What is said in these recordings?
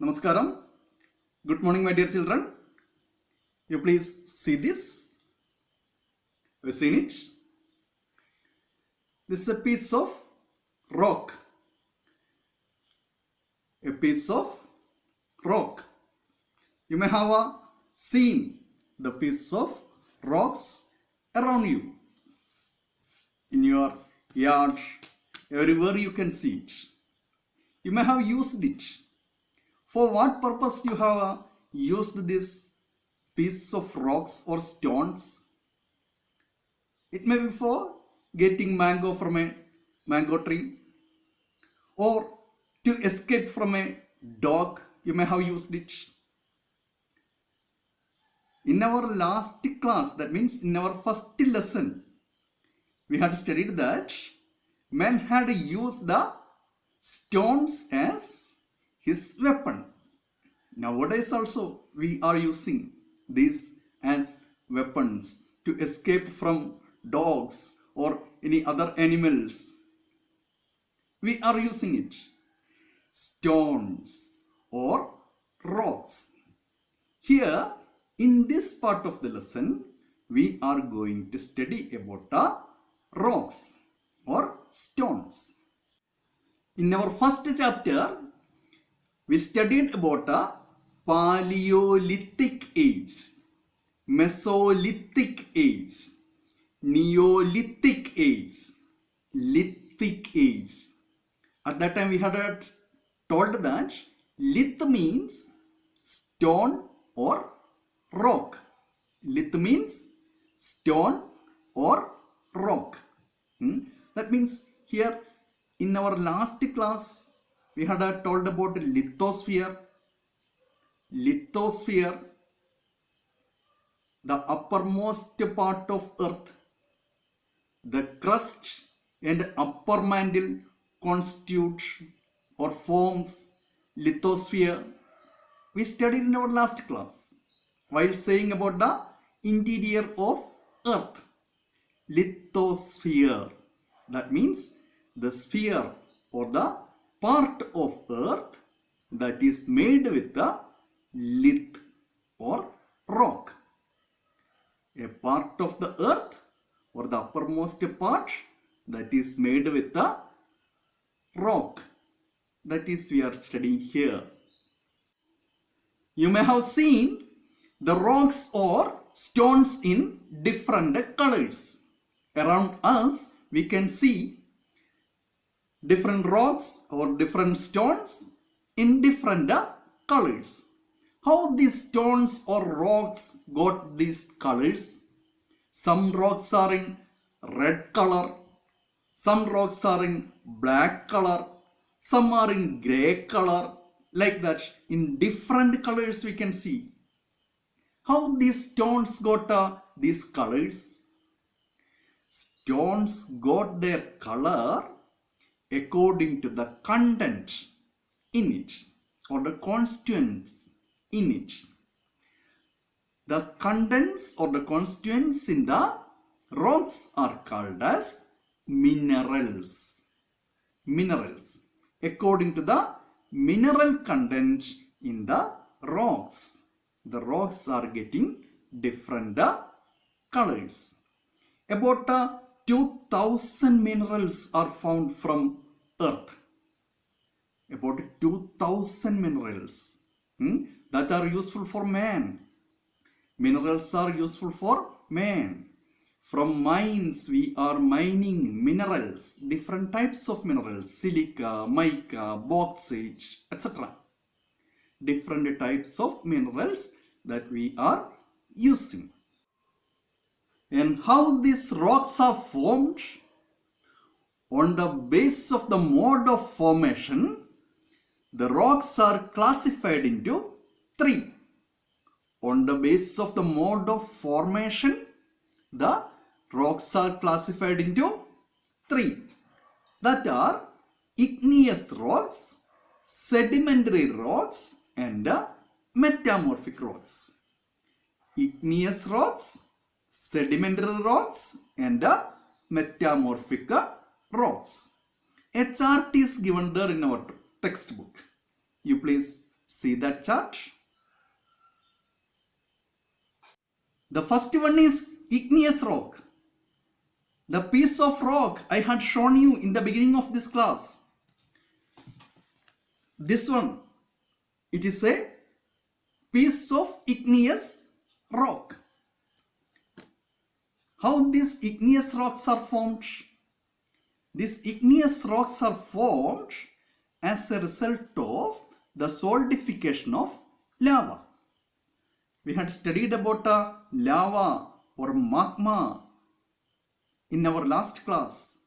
Namaskaram. Good morning, my dear children. You please see this. Have you seen it? This is a piece of rock. A piece of rock. You may have seen the piece of rocks around you. In your yard, everywhere you can see it. You may have used it. For what purpose you have used this piece of rocks or stones? It may be for getting mango from a mango tree, or to escape from a dog. You may have used it. In our last class, that means in our first lesson, we had studied that man had used the stones as his weapon. Nowadays also we are using these as weapons to escape from dogs or any other animals. We are using it. Stones or rocks. Here in this part of the lesson, we are going to study about rocks or stones. In our first chapter, we studied about a Paleolithic age, Mesolithic age, Neolithic age, Lithic age. At that time we had told that lith means stone or rock. Lith means stone or rock. That means here in our last class we had told about lithosphere. Lithosphere, the uppermost part of earth, the crust and upper mantle constitute or forms lithosphere. We studied in our last class while saying about the interior of earth. Lithosphere, that means the sphere or the part of earth that is made with the lith or rock. A part of the earth or the uppermost part that is made with the rock. That is we are studying here. You may have seen the rocks or stones in different colors. Around us we can see different rocks or different stones in different colors. How these stones or rocks got these colors? Some rocks are in red color, some rocks are in black color, some are in grey color, like that. In different colors we can see. How these stones got these colors? Stones got their color according to the content in it or the constituents in it. The contents or the constituents in the rocks are called as minerals. Minerals. According to the mineral content in the rocks are getting different colors. About 2000 minerals are found from earth. About 2000 minerals that are useful for man. Minerals are useful for man. From mines we are mining minerals, different types of minerals, silica, mica, bauxite, etc. Different types of minerals that we are using. And how these rocks are formed? On the basis of the mode of formation, the rocks are classified into three. On the basis of the mode of formation, the rocks are classified into three. That are igneous rocks, sedimentary rocks and metamorphic rocks. Igneous rocks, sedimentary rocks and metamorphic rocks. A chart is given there in our textbook. You please See that chart. The first one is igneous rock. The piece of rock I had shown you in the beginning of this class. This one, it is a piece of igneous rock. How these igneous rocks are formed? These igneous rocks are formed as a result of the solidification of lava. We had studied about lava or magma in our last class,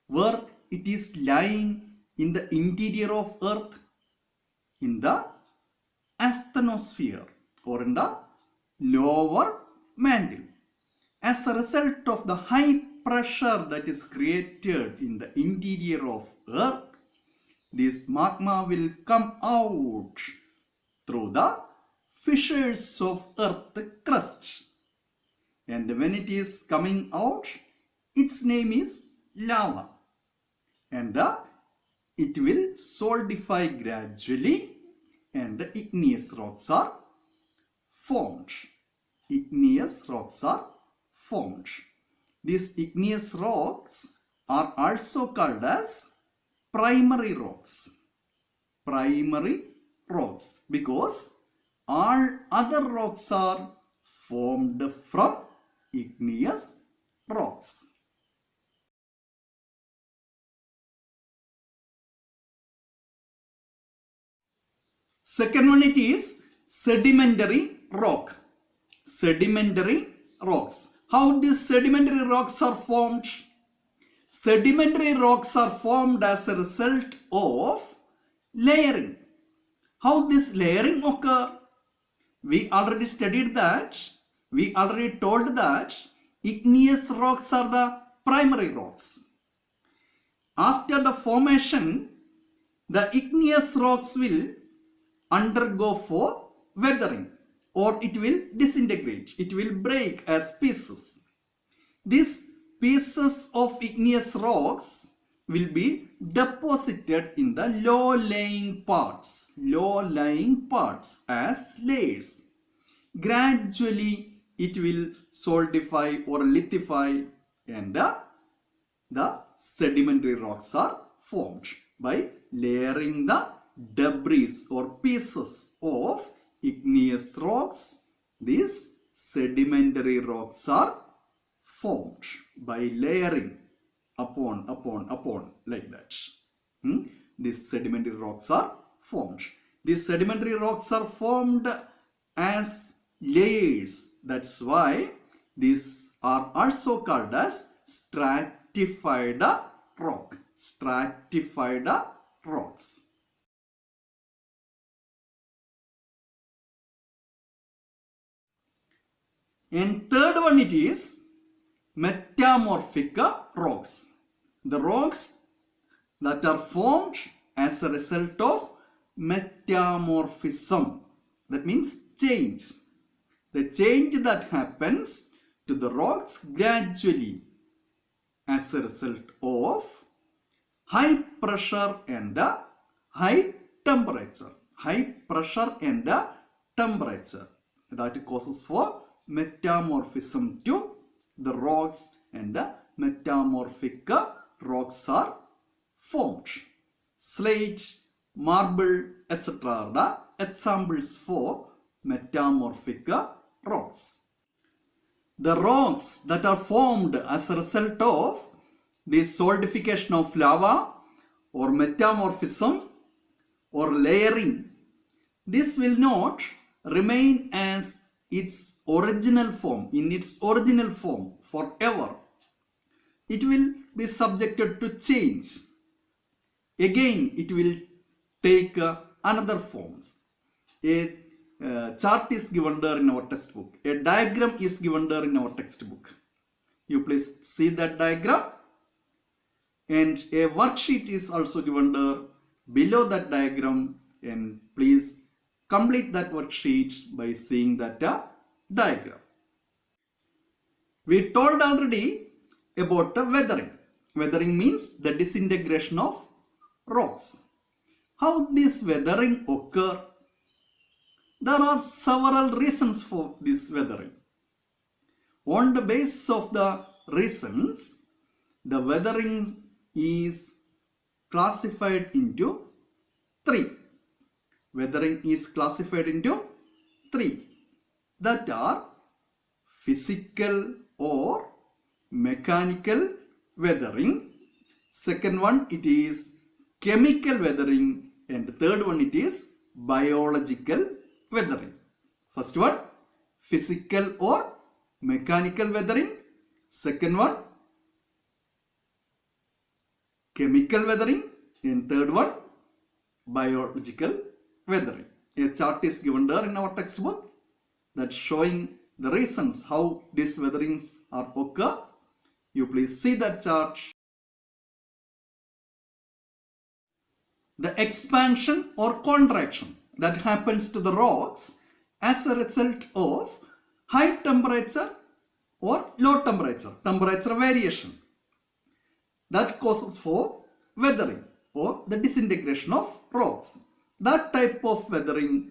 where it is lying in the interior of earth, in the asthenosphere or in the lower mantle. As a result of the high pressure that is created in the interior of earth, this magma will come out through the fissures of earth crust. And when it is coming out, its name is lava. And it will solidify gradually and igneous rocks are formed. Igneous rocks are formed. These igneous rocks are also called as primary rocks. Primary rocks, because all other rocks are formed from igneous rocks. Second one, it is sedimentary rock. Sedimentary rocks. How these sedimentary rocks are formed? Sedimentary rocks are formed as a result of layering. How this layering occur? We already studied that. We already told that igneous rocks are the primary rocks. After the formation, the igneous rocks will undergo for weathering, or it will disintegrate. It will break as pieces. These pieces of igneous rocks will be deposited in the low-lying parts as layers. Gradually it will solidify or lithify, and the sedimentary rocks are formed by layering the debris or pieces of igneous rocks. These sedimentary rocks are formed by layering upon like that. These sedimentary rocks are formed. These sedimentary rocks are formed as layers. That's why these are also called as stratified rock. Stratified rocks. And third one, it is metamorphic rocks. The rocks that are formed as a result of metamorphism. That means change. The change that happens to the rocks gradually as a result of high pressure and high temperature. High pressure and temperature. That causes for metamorphism to the rocks, and metamorphic rocks are formed. Slate, marble, etc. are the examples for metamorphic rocks. The rocks that are formed as a result of the solidification of lava or metamorphism or layering, this will not remain as its original form, in its original form forever. It will be subjected to change. Again, it will take another forms. A chart is given there in our textbook. A diagram is given there in our textbook. You please see that diagram. And a worksheet is also given there below that diagram. And please complete that worksheet by seeing that diagram. We told already about weathering. Weathering means the disintegration of rocks. How this weathering occur? There are several reasons for this weathering. On the basis of the reasons, the weathering is classified into three. Weathering is classified into three, that are physical or mechanical weathering. Second one, it is chemical weathering, and third one, it is biological weathering. First one, physical or mechanical weathering. Second one, chemical weathering, and third one, biological weathering. A chart is given there in our textbook that showing the reasons how these weatherings are occur. You please see that chart. The expansion or contraction that happens to the rocks as a result of high temperature or low temperature variation, that causes for weathering or the disintegration of rocks. That type of weathering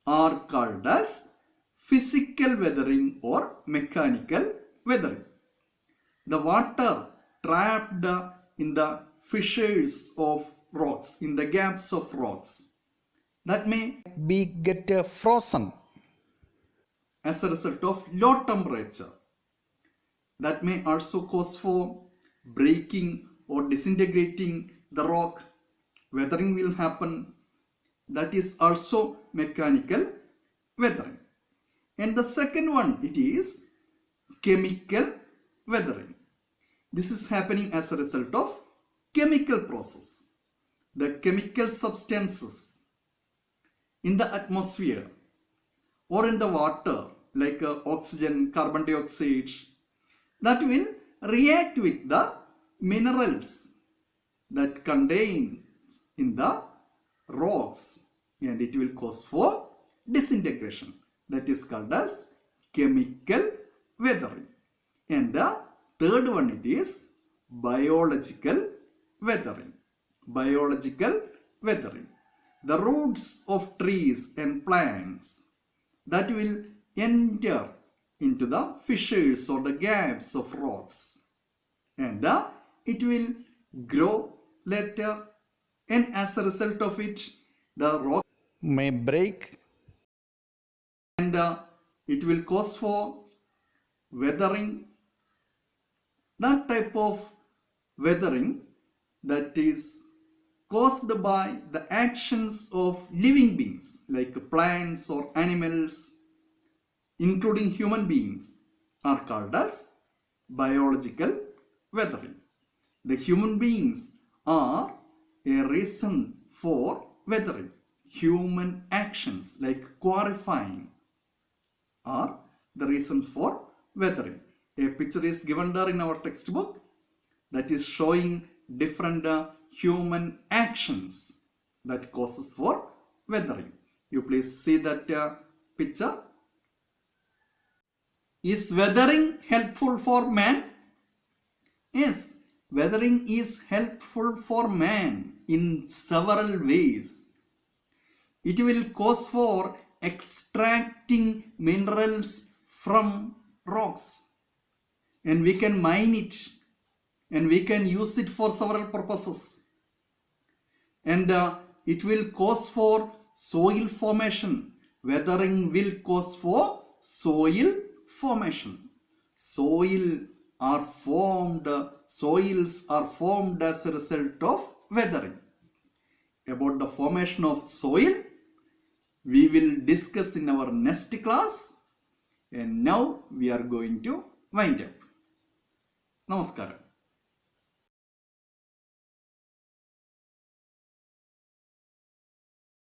are called as physical weathering or mechanical weathering. The water trapped in the fissures of rocks, in the gaps of rocks, that may be get frozen as a result of low temperature. That may also cause for breaking or disintegrating the rock. Weathering will happen. That is also mechanical weathering. And the second one, it is chemical weathering. This is happening as a result of chemical process. The chemical substances in the atmosphere or in the water, like oxygen, carbon dioxide, that will react with the minerals that contain in the rocks, and it will cause for disintegration. That is called as chemical weathering. And the third one, it is biological weathering. Biological weathering. The roots of trees and plants that will enter into the fissures or the gaps of rocks, and it will grow later, and as a result of it, the rock may break, and it will cause for weathering. That type of weathering that is caused by the actions of living beings like plants or animals, including human beings, are called as biological weathering. The human beings are a reason for weathering. Human actions like quarrying are the reason for weathering. A picture is given there in our textbook that is showing different human actions that causes for weathering. You please see that picture. Is weathering helpful for man? Yes, weathering is helpful for man in several ways. It will cause for extracting minerals from rocks, and we can mine it, and we can use it for several purposes. And it will cause for soil formation. Weathering will cause for soil formation. Soils are formed as a result of weathering. About the formation of soil, we will discuss in our next class. And now we are going to wind up. Namaskaram.